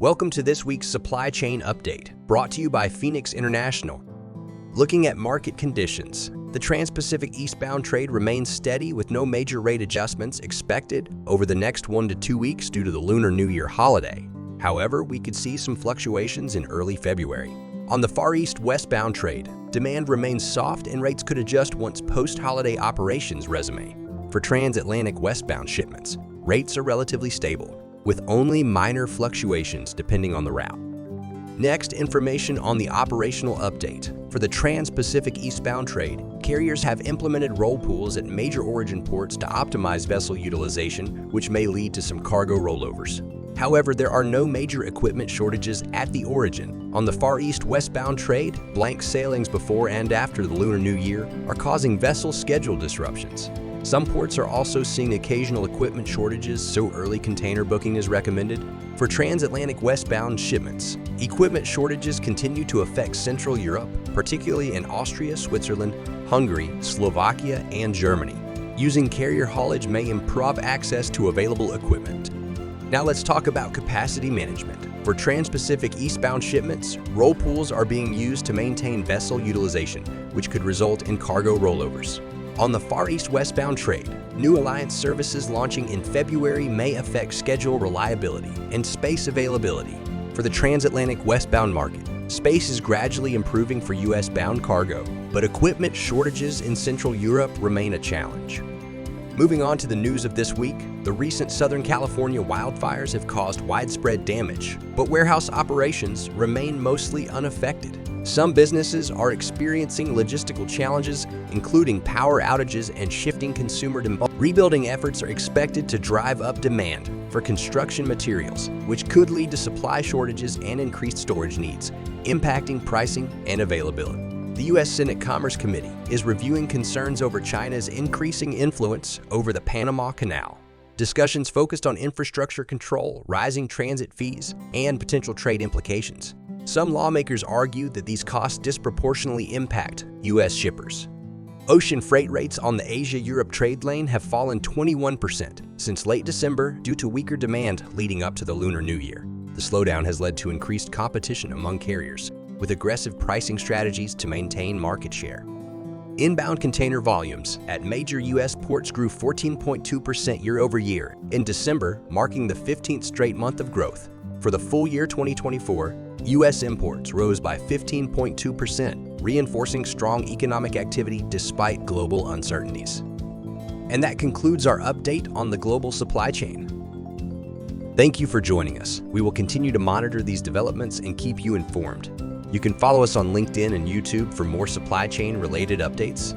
Welcome to this week's Supply Chain Update, brought to you by Phoenix International. Looking at market conditions, the Trans-Pacific eastbound trade remains steady with no major rate adjustments expected over the next 1 to 2 weeks due to the Lunar New Year holiday. However, we could see some fluctuations in early February. On the Far East westbound trade, demand remains soft and rates could adjust once post-holiday operations resume. For transatlantic westbound shipments, rates are relatively stable, with only minor fluctuations depending on the route. Next, information on the operational update. For the Trans-Pacific eastbound trade, carriers have implemented roll pools at major origin ports to optimize vessel utilization, which may lead to some cargo rollovers. However, there are no major equipment shortages at the origin. On the Far East westbound trade, blank sailings before and after the Lunar New Year are causing vessel schedule disruptions. Some ports are also seeing occasional equipment shortages, so early container booking is recommended. For transatlantic westbound shipments, equipment shortages continue to affect Central Europe, particularly in Austria, Switzerland, Hungary, Slovakia, and Germany. Using carrier haulage may improve access to available equipment. Now let's talk about capacity management. For Trans-Pacific eastbound shipments, roll pools are being used to maintain vessel utilization, which could result in cargo rollovers. On the Far East westbound trade, new alliance services launching in February may affect schedule reliability and space availability. For the transatlantic westbound market, space is gradually improving for US-bound cargo, but equipment shortages in Central Europe remain a challenge. Moving on to the news of this week, the recent Southern California wildfires have caused widespread damage, but warehouse operations remain mostly unaffected. Some businesses are experiencing logistical challenges, including power outages and shifting consumer demand. Rebuilding efforts are expected to drive up demand for construction materials, which could lead to supply shortages and increased storage needs, impacting pricing and availability. The U.S. Senate Commerce Committee is reviewing concerns over China's increasing influence over the Panama Canal. Discussions focused on infrastructure control, rising transit fees, and potential trade implications. Some lawmakers argue that these costs disproportionately impact U.S. shippers. Ocean freight rates on the Asia-Europe trade lane have fallen 21% since late December due to weaker demand leading up to the Lunar New Year. The slowdown has led to increased competition among carriers, with aggressive pricing strategies to maintain market share. Inbound container volumes at major U.S. ports grew 14.2% year-over-year in December, marking the 15th straight month of growth. For the full year 2024, U.S. imports rose by 15.2%, reinforcing strong economic activity despite global uncertainties. And that concludes our update on the global supply chain. Thank you for joining us. We will continue to monitor these developments and keep you informed. You can follow us on LinkedIn and YouTube for more supply chain related updates.